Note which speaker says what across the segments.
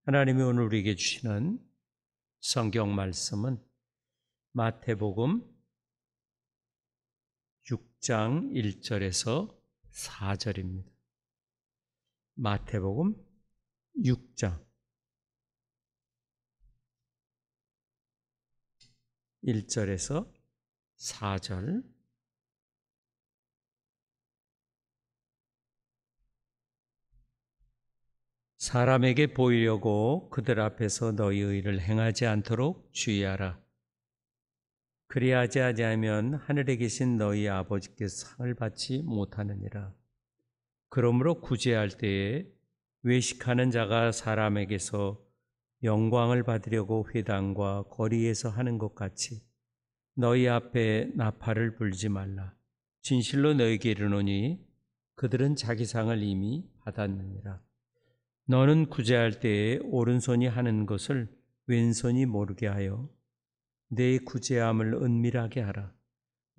Speaker 1: 하나님이 오늘 우리에게 주시는 성경 말씀은 마태복음 6장 1절에서 4절입니다. 마태복음 6장 1절에서 4절. 사람에게 보이려고 그들 앞에서 너희의 의를 행하지 않도록 주의하라. 그리하지 아니하면 하늘에 계신 너희 아버지께서 상을 받지 못하느니라. 그러므로 구제할 때에 외식하는 자가 사람에게서 영광을 받으려고 회당과 거리에서 하는 것 같이 너희 앞에 나팔을 불지 말라. 진실로 너희에게 이르노니 그들은 자기 상을 이미 받았느니라. 너는 구제할 때에 오른손이 하는 것을 왼손이 모르게 하여 내 구제함을 은밀하게 하라.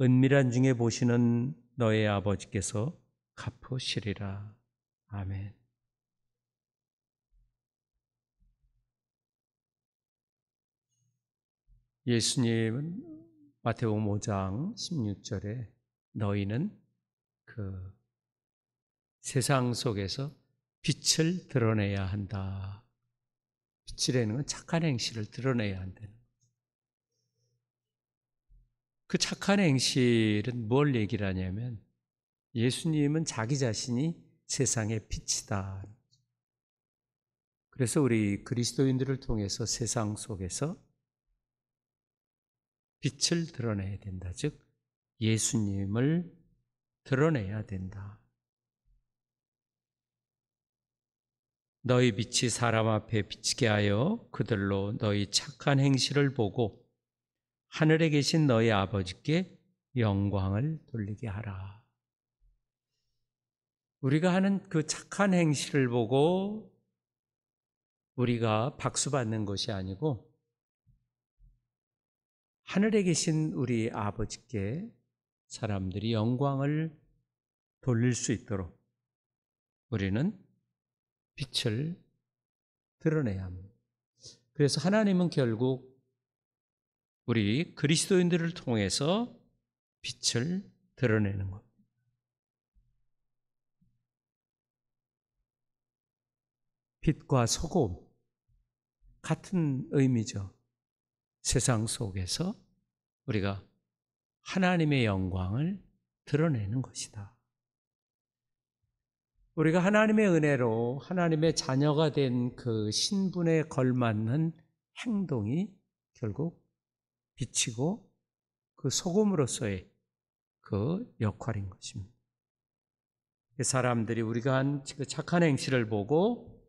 Speaker 1: 은밀한 중에 보시는 너의 아버지께서 갚으시리라. 아멘. 예수님은 마태복음 5장 16절에 너희는 그 세상 속에서 빛을 드러내야 한다. 빛이라는 건 착한 행실을 드러내야 한다는 거죠. 그 착한 행실은 뭘 얘기를 하냐면 예수님은 자기 자신이 세상의 빛이다. 그래서 우리 그리스도인들을 통해서 세상 속에서 빛을 드러내야 된다. 즉 예수님을 드러내야 된다. 너희 빛이 사람 앞에 비치게 하여 그들로 너희 착한 행실을 보고 하늘에 계신 너희 아버지께 영광을 돌리게 하라. 우리가 하는 그 착한 행실을 보고 우리가 박수 받는 것이 아니고 하늘에 계신 우리 아버지께 사람들이 영광을 돌릴 수 있도록 우리는 빛을 드러내야 합니다. 그래서 하나님은 결국 우리 그리스도인들을 통해서 빛을 드러내는 것. 빛과 소금 같은 의미죠. 세상 속에서 우리가 하나님의 영광을 드러내는 것이다. 우리가 하나님의 은혜로 하나님의 자녀가 된 그 신분에 걸맞는 행동이 결국 빛이고 그 소금으로서의 그 역할인 것입니다. 사람들이 우리가 한 그 착한 행실을 보고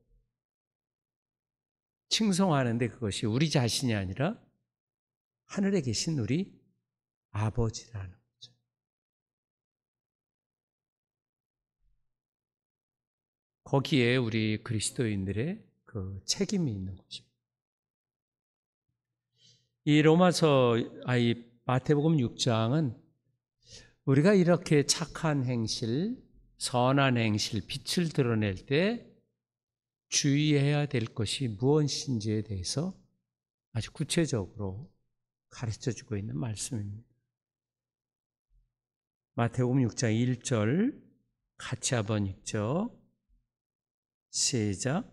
Speaker 1: 칭송하는데 그것이 우리 자신이 아니라 하늘에 계신 우리 아버지라는 거죠. 거기에 우리 그리스도인들의 그 책임이 있는 것입니다. 이 마태복음 6장은 우리가 이렇게 착한 행실, 선한 행실, 빛을 드러낼 때 주의해야 될 것이 무엇인지에 대해서 아주 구체적으로 가르쳐주고 있는 말씀입니다. 마태복음 6장 1절 같이 한번 읽죠. 시작.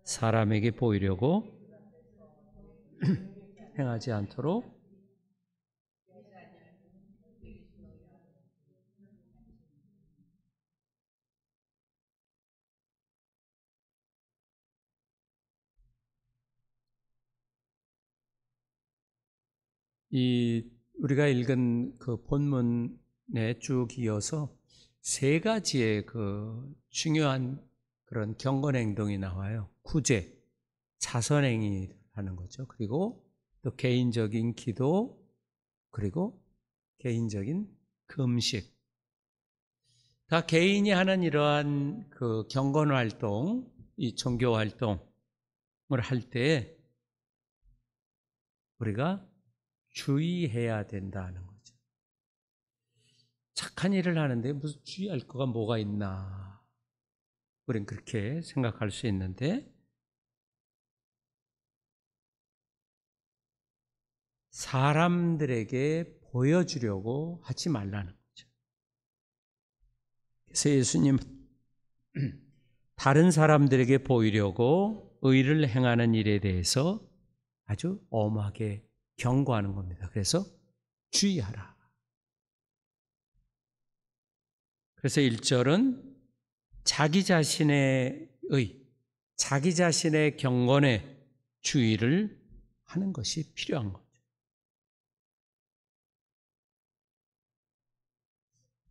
Speaker 1: 사람에게 보이려고 행하지 않도록 우리가 읽은 그 본문에 쭉 이어서 세 가지의 그 중요한 그런 경건 행동이 나와요. 구제, 자선행위라는 거죠. 그리고 또 개인적인 기도, 그리고 개인적인 금식. 다 개인이 하는 이러한 그 경건 활동, 이 종교 활동을 할 때 우리가 주의해야 된다는 거죠. 착한 일을 하는데 무슨 주의할 거가 뭐가 있나? 우린 그렇게 생각할 수 있는데 사람들에게 보여주려고 하지 말라는 거죠. 그래서 예수님은 다른 사람들에게 보이려고 의를 행하는 일에 대해서 아주 엄하게 경고하는 겁니다. 그래서 주의하라. 그래서 1절은 자기 자신의 경건에 주의를 하는 것이 필요한 거죠.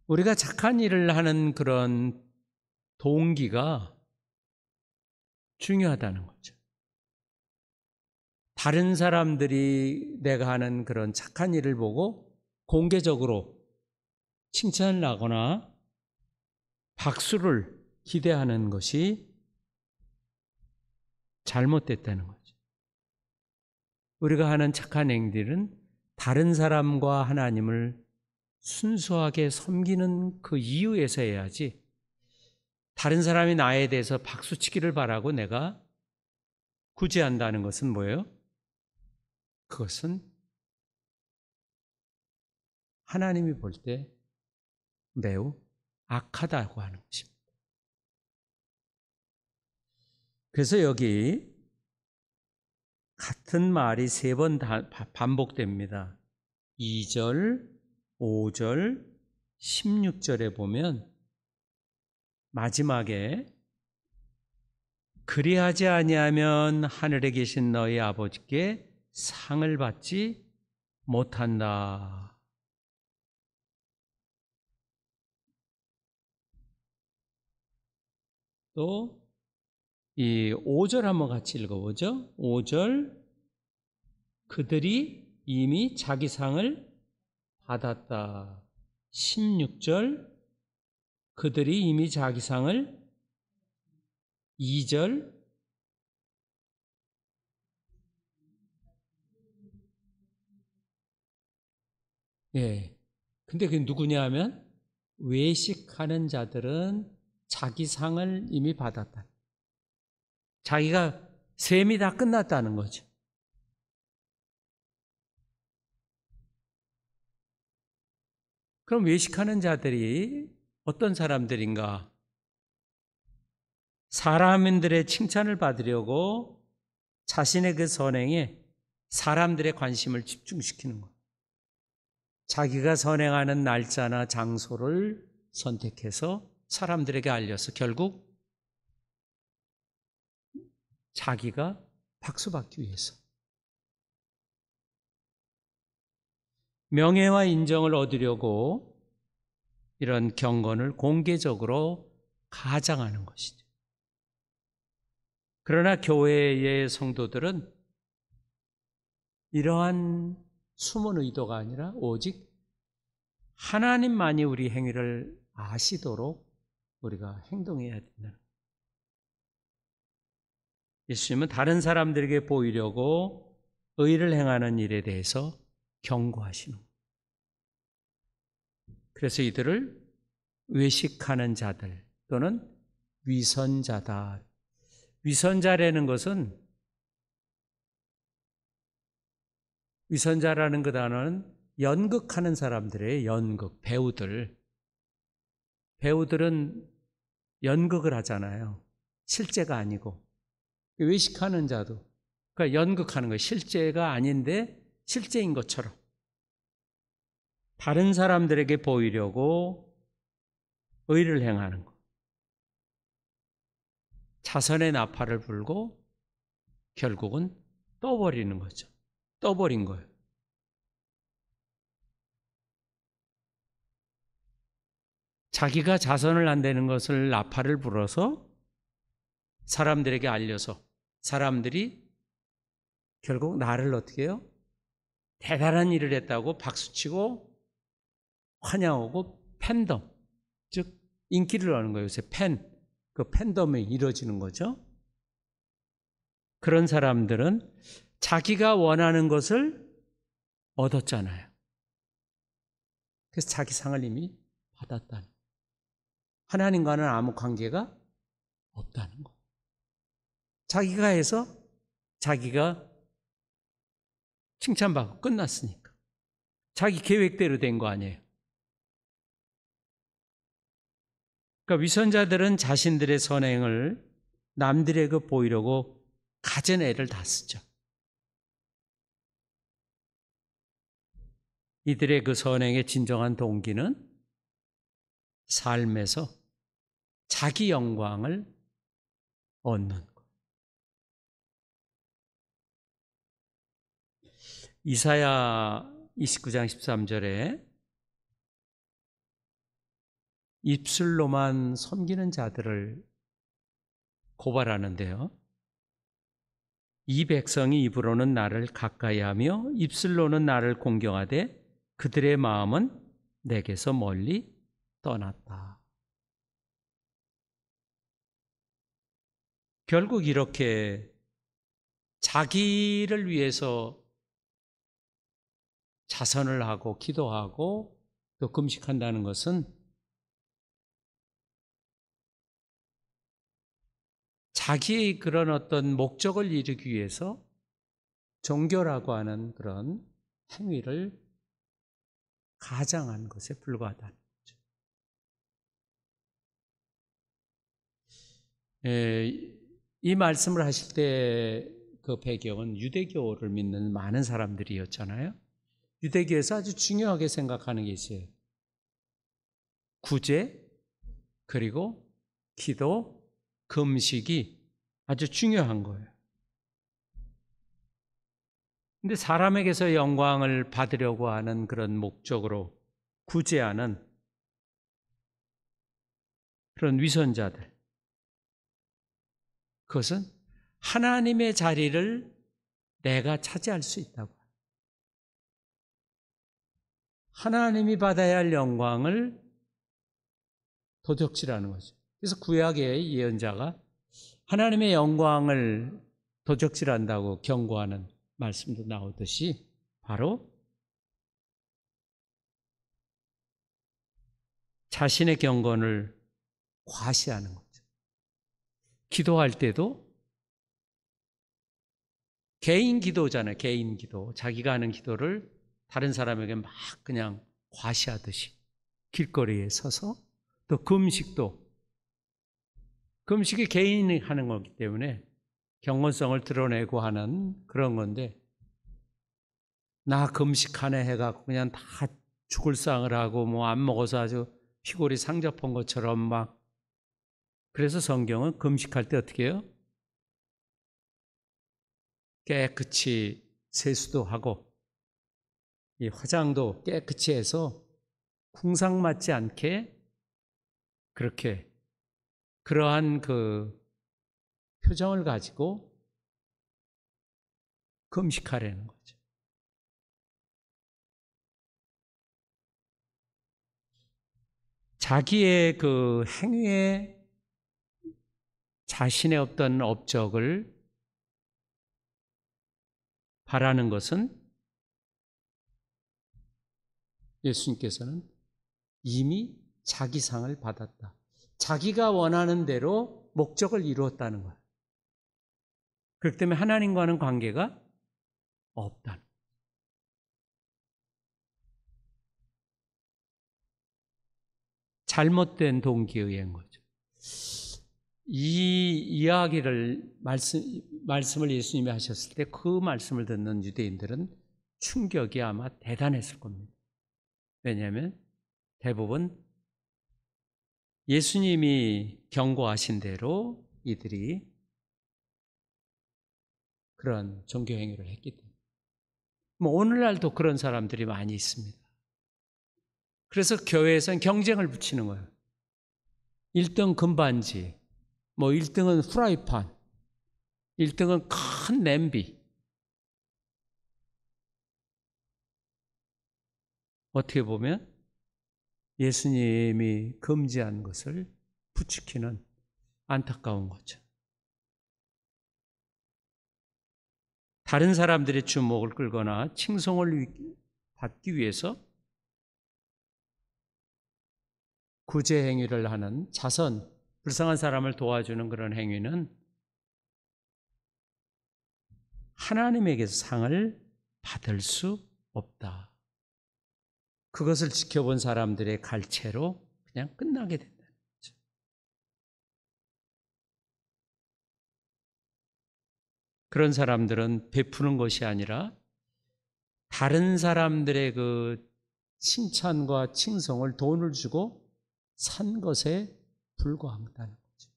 Speaker 1: 우리가 착한 일을 하는 그런 동기가 중요하다는 거죠. 다른 사람들이 내가 하는 그런 착한 일을 보고 공개적으로 칭찬을 하거나 박수를 기대하는 것이 잘못됐다는 거죠. 우리가 하는 착한 행들은 다른 사람과 하나님을 순수하게 섬기는 그 이유에서 해야지, 다른 사람이 나에 대해서 박수치기를 바라고 내가 굳이 한다는 것은 뭐예요? 그것은 하나님이 볼 때 매우 악하다고 하는 것입니다. 그래서 여기 같은 말이 3번 반복됩니다. 2절, 5절, 16절에 보면 마지막에 그리하지 아니하면 하늘에 계신 너희 아버지께 상을 받지 못한다. 또 이 5절 한번 같이 읽어보죠. 5절 그들이 이미 자기 상을 받았다. 16절 그들이 이미 자기 상을 2절 근데 그게 누구냐 하면 외식하는 자들은 자기 상을 이미 받았다. 자기가 셈이 다 끝났다는 거죠. 그럼 외식하는 자들이 어떤 사람들인가? 사람들의 칭찬을 받으려고 자신의 그 선행에 사람들의 관심을 집중시키는 거예요. 자기가 선행하는 날짜나 장소를 선택해서 사람들에게 알려서 결국 자기가 박수받기 위해서 명예와 인정을 얻으려고 이런 경건을 공개적으로 가장하는 것이죠. 그러나 교회의 성도들은 이러한 숨은 의도가 아니라 오직 하나님만이 우리 행위를 아시도록 우리가 행동해야 된다는 거예요. 예수님은 다른 사람들에게 보이려고 의를 행하는 일에 대해서 경고하시는 거예요. 그래서 이들을 외식하는 자들 또는 위선자다. 위선자라는 것은, 위선자라는 그 단어는 연극하는 사람들의 연극, 배우들은 연극을 하잖아요. 실제가 아니고. 외식하는 자도, 그러니까 연극하는 거예요. 실제가 아닌데 실제인 것처럼 다른 사람들에게 보이려고 의를 행하는 것. 자선의 나팔을 불고 결국은 떠버리는 거죠. 떠버린 거예요. 자기가 자선을 안 되는 것을 나팔을 불어서 사람들에게 알려서 사람들이 결국 나를 어떻게 해요? 대단한 일을 했다고 박수치고 환영하고 팬덤, 즉 인기를 얻는 거예요. 요새 그 팬덤이 이루어지는 거죠. 그런 사람들은 자기가 원하는 것을 얻었잖아요. 그래서 자기 상을 이미 받았다는, 하나님과는 아무 관계가 없다는 거. 자기가 해서 자기가 칭찬받고 끝났으니까. 자기 계획대로 된 거 아니에요. 그러니까 위선자들은 자신들의 선행을 남들에게 보이려고 갖은 애를 다 쓰죠. 이들의 그 선행의 진정한 동기는 삶에서 자기 영광을 얻는 것. 이사야 29장 13절에 입술로만 섬기는 자들을 고발하는데요. 이 백성이 입으로는 나를 가까이하며 입술로는 나를 공경하되 그들의 마음은 내게서 멀리 떠났다. 결국 이렇게 자기를 위해서 자선을 하고 기도하고 또 금식한다는 것은 자기의 그런 어떤 목적을 이루기 위해서 종교라고 하는 그런 행위를 가장한 것에 불과하다는 거죠. 이 말씀을 하실 때 그 배경은 유대교를 믿는 많은 사람들이었잖아요. 유대교에서 아주 중요하게 생각하는 게 있어요. 구제, 그리고 기도, 금식이 아주 중요한 거예요. 근데 사람에게서 영광을 받으려고 하는 그런 목적으로 구제하는 그런 위선자들, 그것은 하나님의 자리를 내가 차지할 수 있다고. 하나님이 받아야 할 영광을 도적질하는 거죠. 그래서 구약의 예언자가 하나님의 영광을 도적질한다고 경고하는 말씀도 나오듯이 바로 자신의 경건을 과시하는 거죠. 기도할 때도 개인 기도잖아요. 개인 기도. 자기가 하는 기도를 다른 사람에게 막 그냥 과시하듯이 길거리에 서서 또 금식도 금식이 개인이 하는 거기 때문에 경건성을 드러내고 하는 그런 건데 나 금식하네 해갖고 그냥 다 죽을 상을 하고 뭐 안 먹어서 아주 피골이 상접한 것처럼 막 그래서 성경은 금식할 때 어떻게 해요? 깨끗이 세수도 하고 이 화장도 깨끗이 해서 궁상맞지 않게 그렇게 그러한 그 표정을 가지고 금식하라는 거죠. 자기의 그 행위에 자신의 어떤 업적을 바라는 것은 예수님께서는 이미 자기 상을 받았다. 자기가 원하는 대로 목적을 이루었다는 거예요. 그렇기 때문에 하나님과는 관계가 없다는 거예요. 잘못된 동기에 의한 거죠. 이 이야기를 말씀을 예수님이 하셨을 때 그 말씀을 듣는 유대인들은 충격이 아마 대단했을 겁니다. 왜냐하면 대부분 예수님이 경고하신 대로 이들이 그런 종교 행위를 했기 때문에 뭐 오늘날도 그런 사람들이 많이 있습니다. 그래서 교회에서는 경쟁을 붙이는 거예요. 1등 금반지, 뭐 1등은 프라이팬, 1등은 큰 냄비. 어떻게 보면 예수님이 금지한 것을 부추기는 안타까운 거죠. 다른 사람들의 주목을 끌거나 칭송을 받기 위해서 구제 행위를 하는 자선, 불쌍한 사람을 도와주는 그런 행위는 하나님에게서 상을 받을 수 없다. 그것을 지켜본 사람들의 갈채로 그냥 끝나게 된다는 거죠. 그런 사람들은 베푸는 것이 아니라 다른 사람들의 그 칭찬과 칭송을 돈을 주고 산 것에 불과하다는 거죠.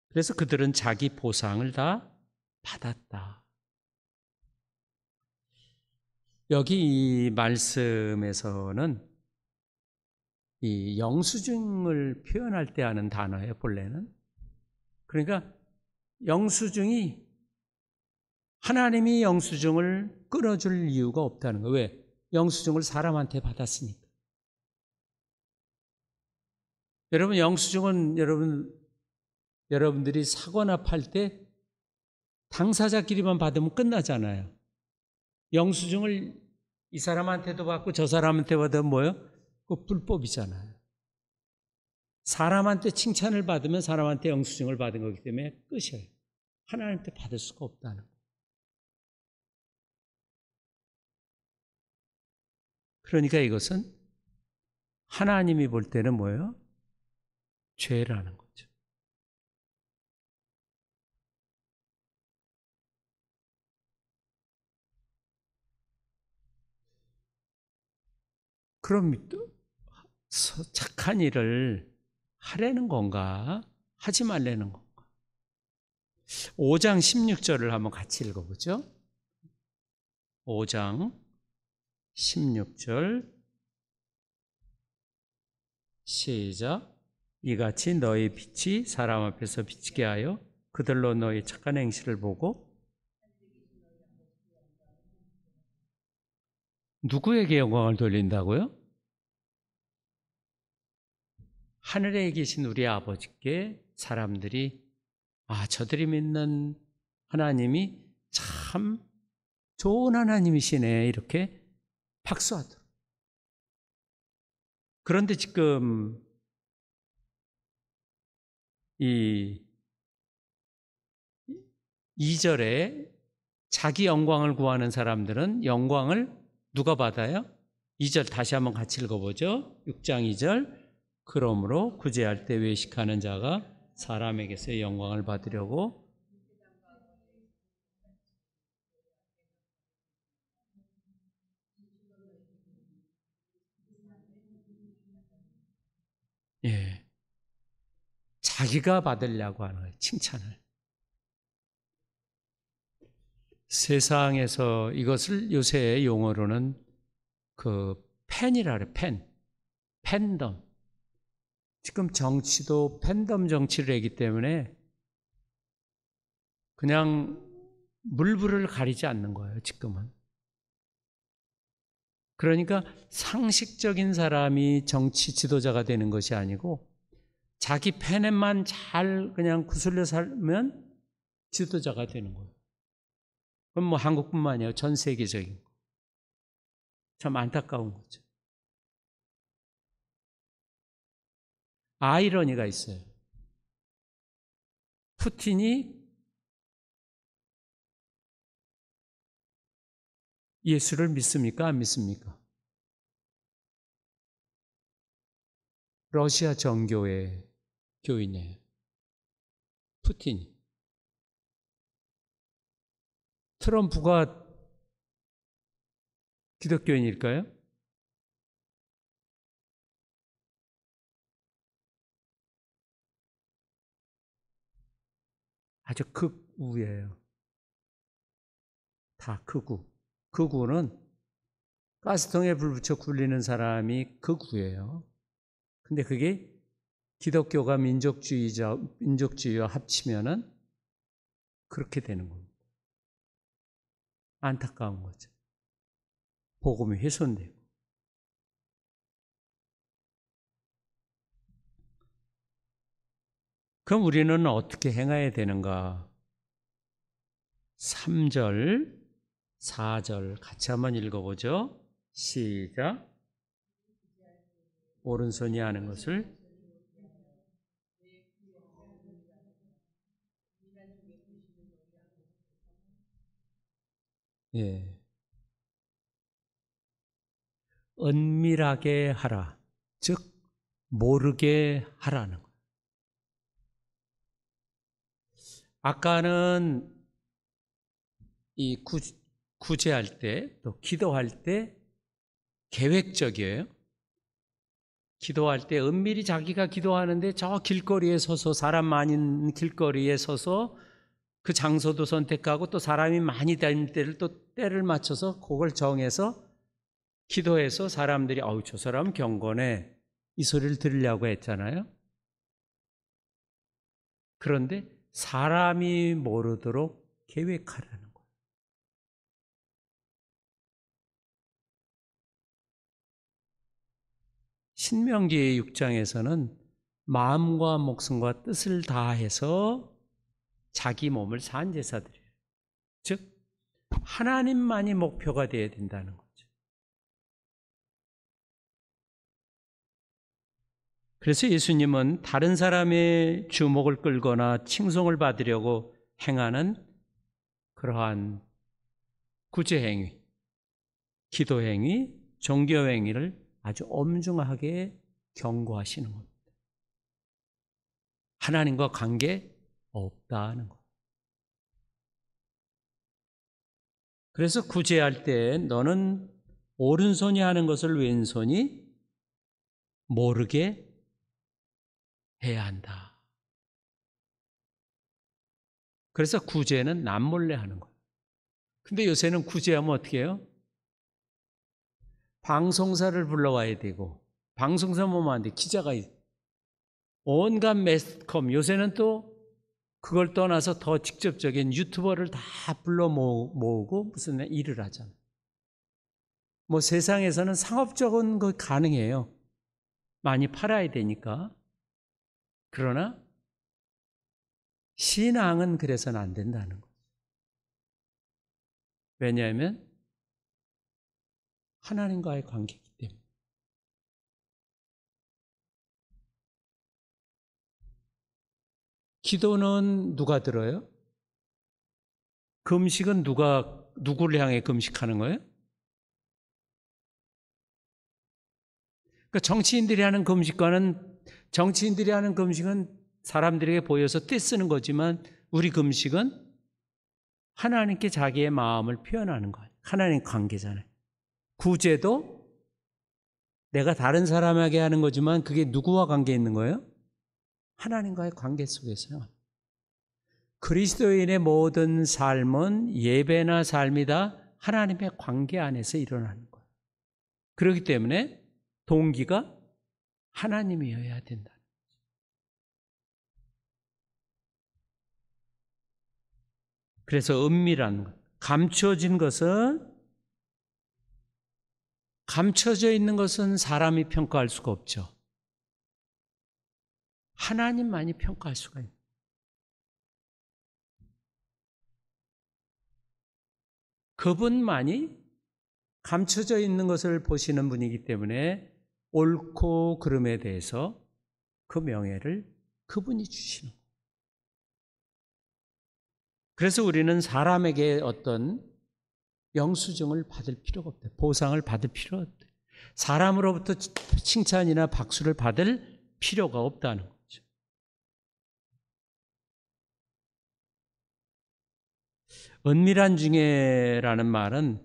Speaker 1: 그래서 그들은 자기 보상을 다 받았다. 여기 이 말씀에서는 이 영수증을 표현할 때 하는 단어예요, 본래는. 그러니까 영수증이 하나님이 영수증을 끊어줄 이유가 없다는 거예요. 왜? 영수증을 사람한테 받았으니까. 여러분, 영수증은 여러분들이 사거나 팔 때 당사자끼리만 받으면 끝나잖아요. 영수증을 이 사람한테도 받고 저 사람한테 받으면 뭐예요? 그거 불법이잖아요. 사람한테 칭찬을 받으면 사람한테 영수증을 받은 거기 때문에 끝이에요. 하나님한테 받을 수가 없다는 거예요. 그러니까 이것은 하나님이 볼 때는 뭐예요? 죄라는 거죠. 그럼 착한 일을 하려는 건가? 하지 말라는 건가? 5장 16절을 한번 같이 읽어보죠. 5장 16절 시작. 이같이 너희 빛이 사람 앞에서 비치게 하여 그들로 너희 착한 행실을 보고 누구에게 영광을 돌린다고요? 하늘에 계신 우리 아버지께 사람들이 저들이 믿는 하나님이 참 좋은 하나님이시네 이렇게 박수하더라. 그런데 지금 이 2절에 자기 영광을 구하는 사람들은 영광을 누가 받아요? 2절 다시 한번 같이 읽어보죠. 6장 2절. 그러므로 구제할 때 외식하는 자가 사람에게서 영광을 받으려고 자기가 받으려고 하는 거예요. 칭찬을. 세상에서 이것을 요새 용어로는 팬이라 그래요. 팬덤. 지금 정치도 팬덤 정치를 하기 때문에 그냥 물불을 가리지 않는 거예요, 지금은. 그러니까 상식적인 사람이 정치 지도자가 되는 것이 아니고 자기 팬에만 잘 그냥 구슬려 살면 지도자가 되는 거예요. 그럼 뭐 한국뿐만 아니라 전 세계적인 거. 참 안타까운 거죠. 아이러니가 있어요. 푸틴이 예수를 믿습니까? 안 믿습니까? 러시아 정교회 교인이에요. 푸틴이. 트럼프가 기독교인일까요? 아주 극우예요. 다 극우. 극우는 가스통에 불 붙여 굴리는 사람이 극우예요. 근데 그게 기독교가 민족주의와 합치면은 그렇게 되는 겁니다. 안타까운 거죠. 복음이 훼손되고. 그럼 우리는 어떻게 행해야 되는가? 3절, 4절 같이 한번 읽어보죠. 시작. 오른손이 하는 것을 예. 은밀하게 하라. 즉 모르게 하라는 거예요. 아까는 이 구제할 때 또 기도할 때 계획적이에요. 기도할 때 은밀히 자기가 기도하는데 저 길거리에 서서 사람 많은 길거리에 서서 그 장소도 선택하고 또 사람이 많이 다니는 때를 또 때를 맞춰서 그걸 정해서 기도해서 사람들이 아우 저 사람 경건해 이 소리를 들으려고 했잖아요. 그런데 사람이 모르도록 계획하라는 거예요. 신명기 6장에서는 마음과 목숨과 뜻을 다해서 자기 몸을 산제사 드려요. 즉 하나님만이 목표가 되어야 된다는 거죠. 그래서 예수님은 다른 사람의 주목을 끌거나 칭송을 받으려고 행하는 그러한 구제행위, 기도행위, 종교행위를 아주 엄중하게 경고하시는 겁니다. 하나님과 관계 없다는 거예요. 그래서 구제할 때 너는 오른손이 하는 것을 왼손이 모르게 해야 한다. 그래서 구제는 남몰래 하는 거예요. 근데 요새는 구제하면 어떻게 해요? 방송사를 불러와야 되고, 방송사 보면 안 돼. 기자가 온갖 매스컴, 요새는 또 그걸 떠나서 더 직접적인 유튜버를 다 불러 모으고 무슨 일을 하잖아요. 뭐 세상에서는 상업적인 거 가능해요. 많이 팔아야 되니까. 그러나 신앙은 그래서는 안 된다는 거예요. 왜냐하면 하나님과의 관계이기 때문에. 기도는 누가 들어요? 금식은 누구를 향해 금식하는 거예요? 그러니까 정치인들이 하는 금식은 사람들에게 보여서 떼쓰는 거지만 우리 금식은 하나님께 자기의 마음을 표현하는 거예요. 하나님 관계잖아요. 구제도 내가 다른 사람에게 하는 거지만 그게 누구와 관계 있는 거예요? 하나님과의 관계 속에서요. 그리스도인의 모든 삶은 예배나 삶이 다 하나님의 관계 안에서 일어나는 거예요. 그렇기 때문에 동기가 하나님이어야 된다. 그래서 은밀한 것, 감춰져 있는 것은 사람이 평가할 수가 없죠. 하나님만이 평가할 수가 있어요. 그분만이 감춰져 있는 것을 보시는 분이기 때문에 옳고 그름에 대해서 그 명예를 그분이 주시는 거예요. 그래서 우리는 사람에게 어떤 영수증을 받을 필요가 없대요. 보상을 받을 필요가 없대요. 사람으로부터 칭찬이나 박수를 받을 필요가 없다는 거죠. 은밀한 중에라는 말은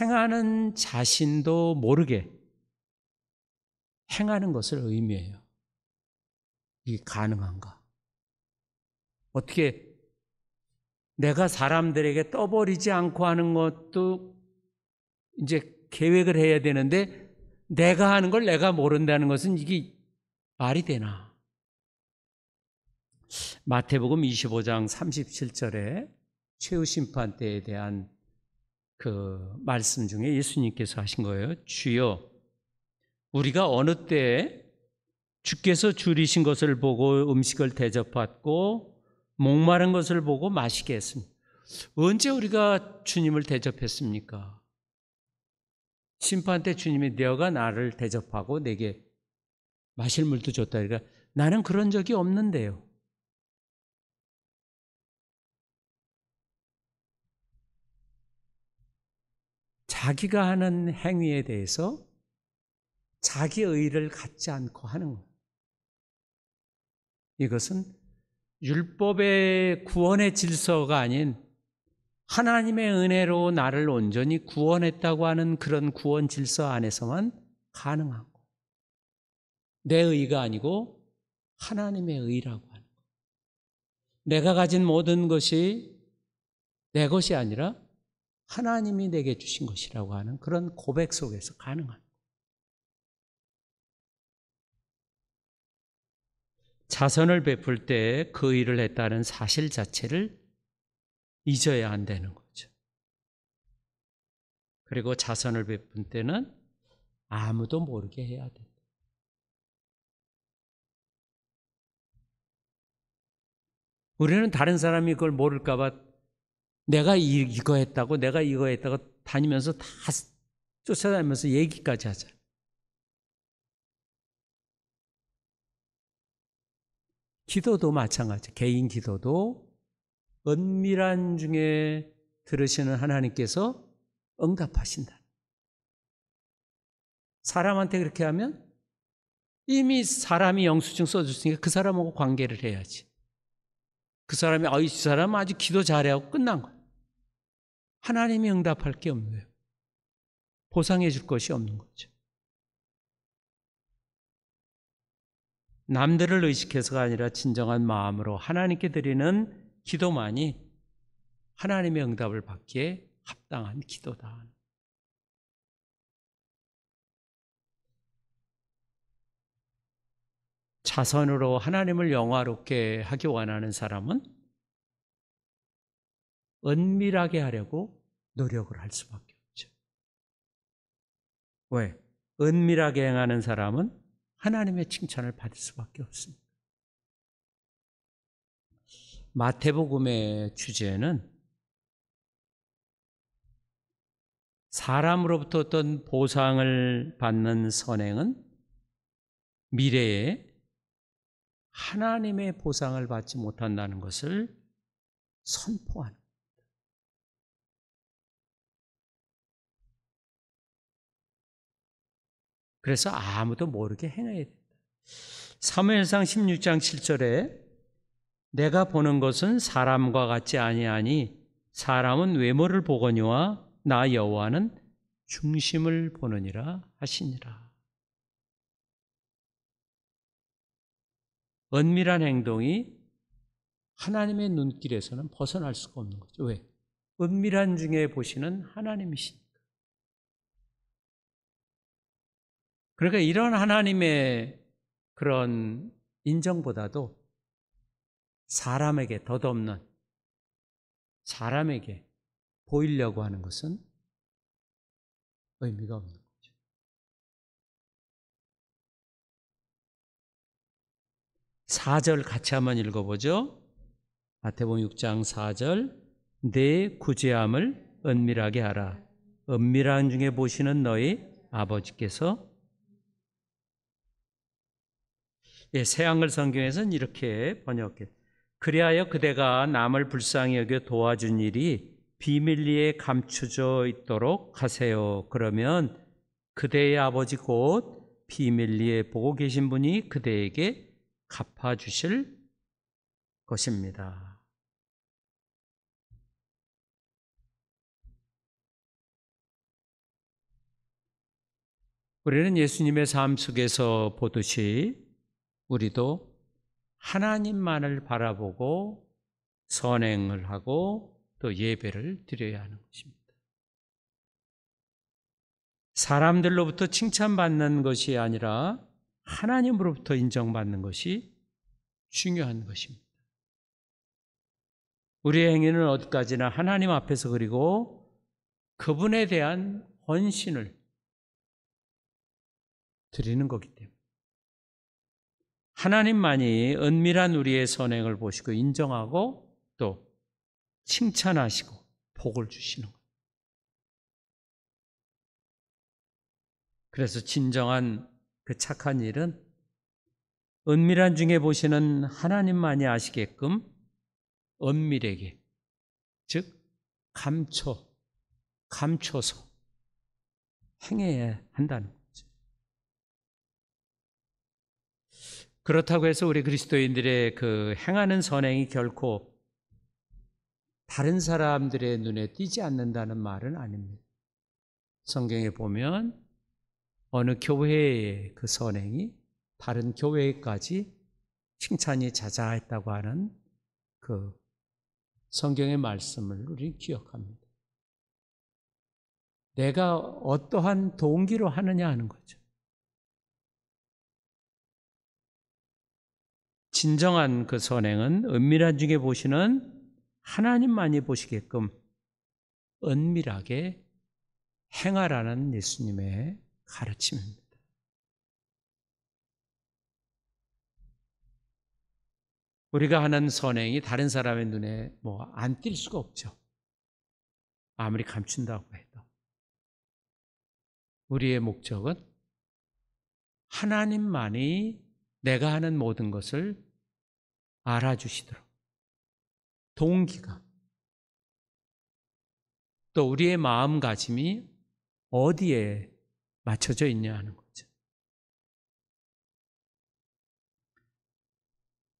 Speaker 1: 행하는 자신도 모르게 행하는 것을 의미해요. 이게 가능한가? 어떻게 내가 사람들에게 떠버리지 않고 하는 것도 이제 계획을 해야 되는데 내가 하는 걸 내가 모른다는 것은 이게 말이 되나? 마태복음 25장 37절에 최후 심판 때에 대한 그 말씀 중에 예수님께서 하신 거예요. 주여, 우리가 어느 때에 주께서 줄이신 것을 보고 음식을 대접받고 목마른 것을 보고 마시게 했습니다. 언제 우리가 주님을 대접했습니까? 심판 때 주님이 너가 나를 대접하고 내게 마실 물도 줬다. 그러니까 나는 그런 적이 없는데요. 자기가 하는 행위에 대해서 자기 의의를 갖지 않고 하는 거예요. 이것은 율법의 구원의 질서가 아닌 하나님의 은혜로 나를 온전히 구원했다고 하는 그런 구원 질서 안에서만 가능한 거예요. 내 의의가 아니고 하나님의 의의라고 하는 거예요. 내가 가진 모든 것이 내 것이 아니라 하나님이 내게 주신 것이라고 하는 그런 고백 속에서 가능한 거예요. 자선을 베풀 때 그 일을 했다는 사실 자체를 잊어야 안 되는 거죠. 그리고 자선을 베푼 때는 아무도 모르게 해야 된다. 우리는 다른 사람이 그걸 모를까 봐 내가 이거 했다고 내가 이거 했다고 다니면서 다 쫓아다니면서 얘기까지 하잖아요. 기도도 마찬가지. 개인 기도도 은밀한 중에 들으시는 하나님께서 응답하신다. 사람한테 그렇게 하면 이미 사람이 영수증 써줬으니까 그 사람하고 관계를 해야지. 그 사람이 이 사람 아주 기도 잘해하고 끝난 거야. 하나님이 응답할 게 없는 거예요. 보상해 줄 것이 없는 거죠. 남들을 의식해서가 아니라 진정한 마음으로 하나님께 드리는 기도만이 하나님의 응답을 받기에 합당한 기도다. 자선으로 하나님을 영화롭게 하기 원하는 사람은 은밀하게 하려고 노력을 할 수밖에 없죠. 왜? 은밀하게 행하는 사람은 하나님의 칭찬을 받을 수밖에 없습니다. 마태복음의 주제는 사람으로부터 어떤 보상을 받는 선행은 미래에 하나님의 보상을 받지 못한다는 것을 선포하는 겁니다. 그래서 아무도 모르게 행해야 된다. 사무엘상 16장 7절에 내가 보는 것은 사람과 같지 아니하니 사람은 외모를 보거니와 나 여호와는 중심을 보느니라 하시니라. 은밀한 행동이 하나님의 눈길에서는 벗어날 수가 없는 거죠. 왜? 은밀한 중에 보시는 하나님이시니까. 그러니까 이런 하나님의 그런 인정보다도 사람에게 덧없는 사람에게 보이려고 하는 것은 의미가 없는 거죠. 사 절 같이 한번 읽어보죠. 마태복음 6장 4절 내 구제함을 은밀하게 하라. 은밀한 중에 보시는 너희 아버지께서 새한글 성경에서는 이렇게 번역해. 그리하여 그대가 남을 불쌍히 여겨 도와준 일이 비밀리에 감추져 있도록 하세요. 그러면 그대의 아버지 곧 비밀리에 보고 계신 분이 그대에게 갚아주실 것입니다. 우리는 예수님의 삶 속에서 보듯이 우리도 하나님만을 바라보고 선행을 하고 또 예배를 드려야 하는 것입니다. 사람들로부터 칭찬받는 것이 아니라 하나님으로부터 인정받는 것이 중요한 것입니다. 우리의 행위는 어디까지나 하나님 앞에서 그리고 그분에 대한 헌신을 드리는 거기 때문에 하나님만이 은밀한 우리의 선행을 보시고 인정하고 또 칭찬하시고 복을 주시는 거예요. 그래서 진정한 그 착한 일은 은밀한 중에 보시는 하나님만이 아시게끔 은밀하게, 즉 감춰서 행해야 한다는 거죠. 그렇다고 해서 우리 그리스도인들의 그 행하는 선행이 결코 다른 사람들의 눈에 띄지 않는다는 말은 아닙니다. 성경에 보면 어느 교회의 그 선행이 다른 교회까지 칭찬이 자자했다고 하는 그 성경의 말씀을 우리 기억합니다. 내가 어떠한 동기로 하느냐 하는 거죠. 진정한 그 선행은 은밀한 중에 보시는 하나님만이 보시게끔 은밀하게 행하라는 예수님의 가르침입니다. 우리가 하는 선행이 다른 사람의 눈에 안 띌 수가 없죠. 아무리 감춘다고 해도. 우리의 목적은 하나님만이 내가 하는 모든 것을 알아주시도록 동기가 또 우리의 마음가짐이 어디에 맞춰져 있냐 하는 거죠.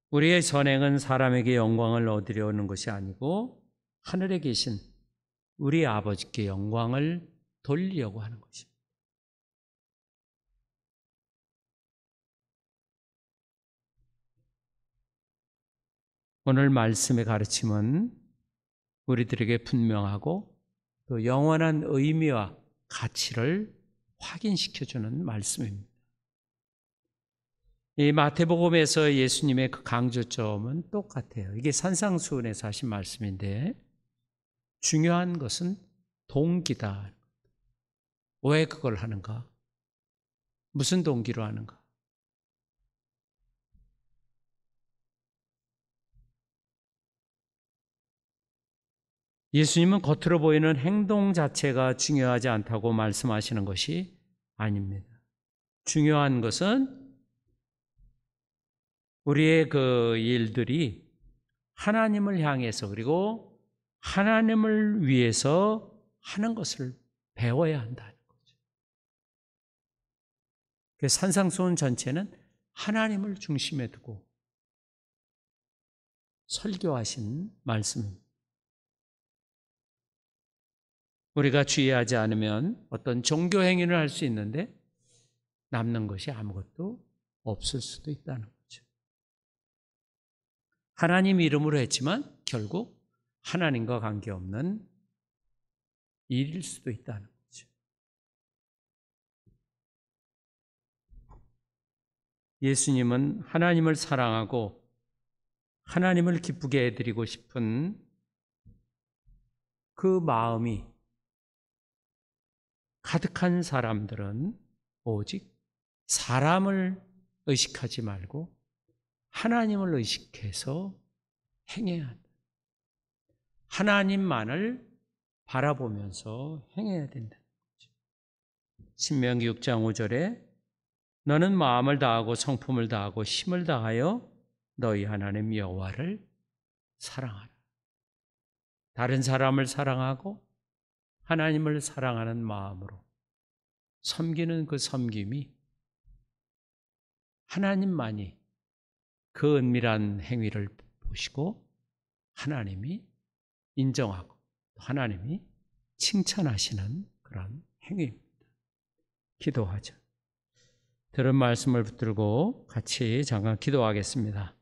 Speaker 1: 우리의 선행은 사람에게 영광을 얻으려는 것이 아니고 하늘에 계신 우리 아버지께 영광을 돌리려고 하는 것입니다. 오늘 말씀의 가르침은 우리들에게 분명하고 또 영원한 의미와 가치를 확인시켜주는 말씀입니다. 이 마태복음에서 예수님의 그 강조점은 똑같아요. 이게 산상수훈에서 하신 말씀인데 중요한 것은 동기다. 왜 그걸 하는가? 무슨 동기로 하는가? 예수님은 겉으로 보이는 행동 자체가 중요하지 않다고 말씀하시는 것이 아닙니다. 중요한 것은 우리의 그 일들이 하나님을 향해서 그리고 하나님을 위해서 하는 것을 배워야 한다는 거죠. 그래서 산상수훈 전체는 하나님을 중심에 두고 설교하신 말씀입니다. 우리가 주의하지 않으면 어떤 종교 행위를 할 수 있는데 남는 것이 아무것도 없을 수도 있다는 거죠. 하나님 이름으로 했지만 결국 하나님과 관계없는 일일 수도 있다는 거죠. 예수님은 하나님을 사랑하고 하나님을 기쁘게 해드리고 싶은 그 마음이 가득한 사람들은 오직 사람을 의식하지 말고 하나님을 의식해서 행해야 한다. 하나님만을 바라보면서 행해야 된다는 거죠. 신명기 6장 5절에 너는 마음을 다하고 성품을 다하고 힘을 다하여 너희 하나님 여호와를 사랑하라. 다른 사람을 사랑하고 하나님을 사랑하는 마음으로 섬기는 그 섬김이 하나님만이 그 은밀한 행위를 보시고 하나님이 인정하고 하나님이 칭찬하시는 그런 행위입니다. 기도하죠. 들은 말씀을 붙들고 같이 잠깐 기도하겠습니다.